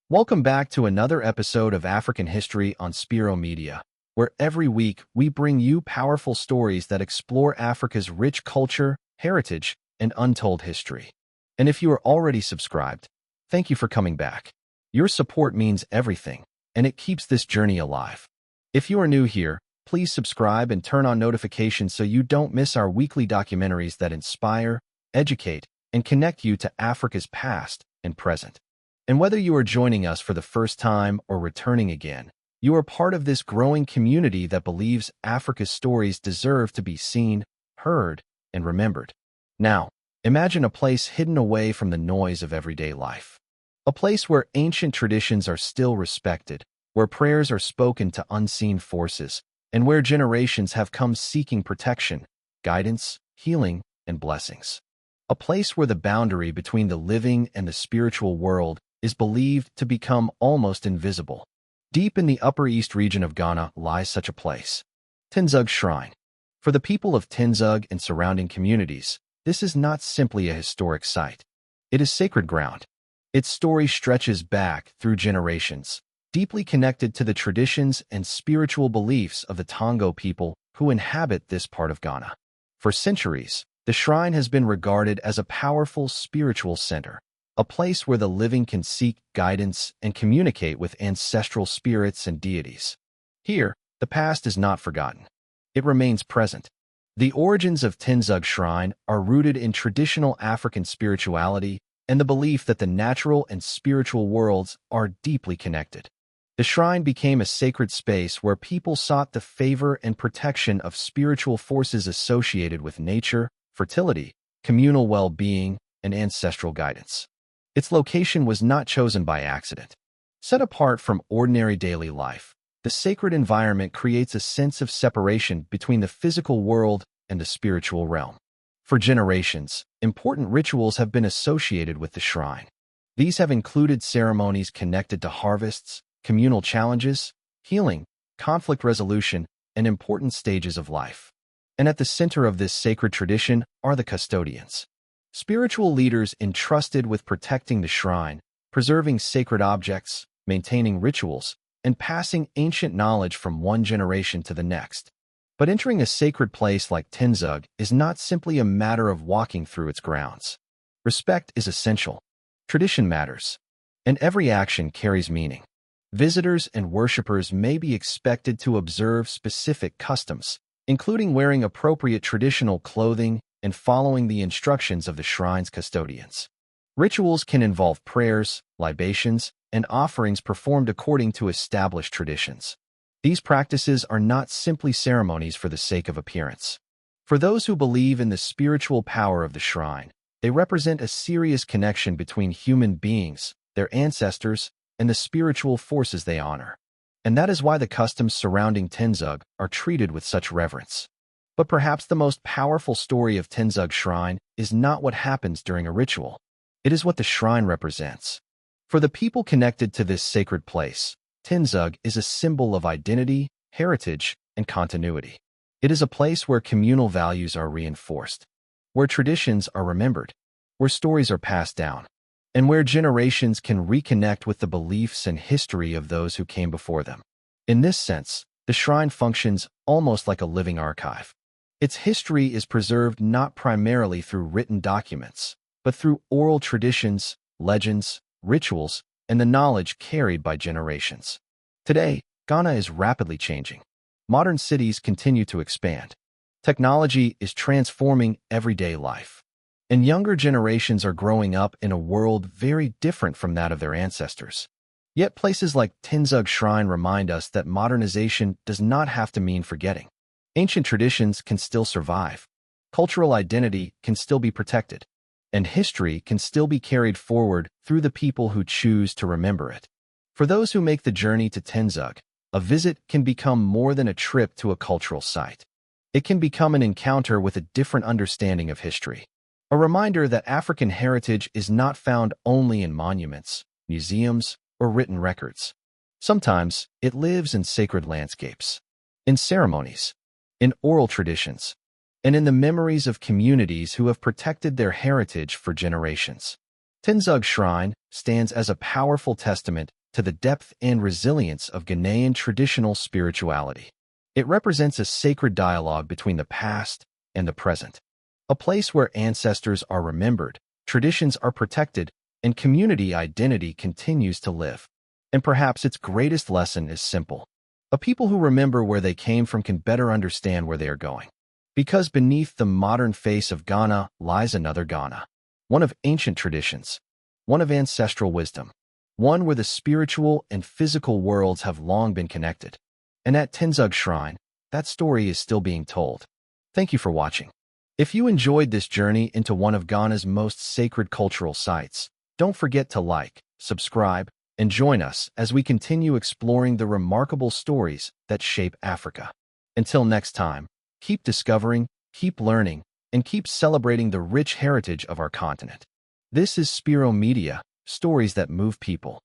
Welcome back to another episode of African History on SPERO Media, where every week we bring you powerful stories that explore Africa's rich culture, heritage, and untold history. And if you are already subscribed, thank you for coming back. Your support means everything, and it keeps this journey alive. If you are new here, please subscribe and turn on notifications so you don't miss our weekly documentaries that inspire, educate, and connect you to Africa's past and present. And whether you are joining us for the first time or returning again, you are part of this growing community that believes Africa's stories deserve to be seen, heard, and remembered. Now, imagine a place hidden away from the noise of everyday life. A place where ancient traditions are still respected, where prayers are spoken to unseen forces, and where generations have come seeking protection, guidance, healing, and blessings. A place where the boundary between the living and the spiritual world is believed to become almost invisible. Deep in the Upper East region of Ghana lies such a place, Tenzug Shrine. For the people of Tenzug and surrounding communities, this is not simply a historic site. It is sacred ground. Its story stretches back through generations, deeply connected to the traditions and spiritual beliefs of the Tongo people who inhabit this part of Ghana. For centuries, the shrine has been regarded as a powerful spiritual center, a place where the living can seek guidance and communicate with ancestral spirits and deities. Here, the past is not forgotten. It remains present. The origins of Tenzug Shrine are rooted in traditional African spirituality and the belief that the natural and spiritual worlds are deeply connected. The shrine became a sacred space where people sought the favor and protection of spiritual forces associated with nature, fertility, communal well-being, and ancestral guidance. Its location was not chosen by accident. Set apart from ordinary daily life, the sacred environment creates a sense of separation between the physical world and the spiritual realm. For generations, important rituals have been associated with the shrine. These have included ceremonies connected to harvests, communal challenges, healing, conflict resolution, and important stages of life. And at the center of this sacred tradition are the custodians. Spiritual leaders entrusted with protecting the shrine, preserving sacred objects, maintaining rituals, and passing ancient knowledge from one generation to the next. But entering a sacred place like Tenzug is not simply a matter of walking through its grounds. Respect is essential. Tradition matters. And every action carries meaning. Visitors and worshippers may be expected to observe specific customs, including wearing appropriate traditional clothing and following the instructions of the shrine's custodians. Rituals can involve prayers, libations, and offerings performed according to established traditions. These practices are not simply ceremonies for the sake of appearance. For those who believe in the spiritual power of the shrine, they represent a serious connection between human beings, their ancestors, and the spiritual forces they honor. And that is why the customs surrounding Tenzug are treated with such reverence. But perhaps the most powerful story of Tenzug Shrine is not what happens during a ritual. It is what the shrine represents. For the people connected to this sacred place, Tenzug is a symbol of identity, heritage, and continuity. It is a place where communal values are reinforced, where traditions are remembered, where stories are passed down, and where generations can reconnect with the beliefs and history of those who came before them. In this sense, the shrine functions almost like a living archive. Its history is preserved not primarily through written documents, but through oral traditions, legends, rituals, and the knowledge carried by generations. Today, Ghana is rapidly changing. Modern cities continue to expand. Technology is transforming everyday life. And younger generations are growing up in a world very different from that of their ancestors. Yet places like Tenzug Shrine remind us that modernization does not have to mean forgetting. Ancient traditions can still survive. Cultural identity can still be protected. And history can still be carried forward through the people who choose to remember it. For those who make the journey to Tenzug, a visit can become more than a trip to a cultural site. It can become an encounter with a different understanding of history. A reminder that African heritage is not found only in monuments, museums, or written records. Sometimes it lives in sacred landscapes, in ceremonies, in oral traditions, and in the memories of communities who have protected their heritage for generations. Tenzug Shrine stands as a powerful testament to the depth and resilience of Ghanaian traditional spirituality. It represents a sacred dialogue between the past and the present, a place where ancestors are remembered, traditions are protected, and community identity continues to live. And perhaps its greatest lesson is simple. A people who remember where they came from can better understand where they are going. Because beneath the modern face of Ghana lies another Ghana, one of ancient traditions, one of ancestral wisdom, one where the spiritual and physical worlds have long been connected. And at Tenzug Shrine, that story is still being told. Thank you for watching. If you enjoyed this journey into one of Ghana's most sacred cultural sites, don't forget to like, subscribe, and join us as we continue exploring the remarkable stories that shape Africa. Until next time, keep discovering, keep learning, and keep celebrating the rich heritage of our continent. This is SPERO Media, stories that move people.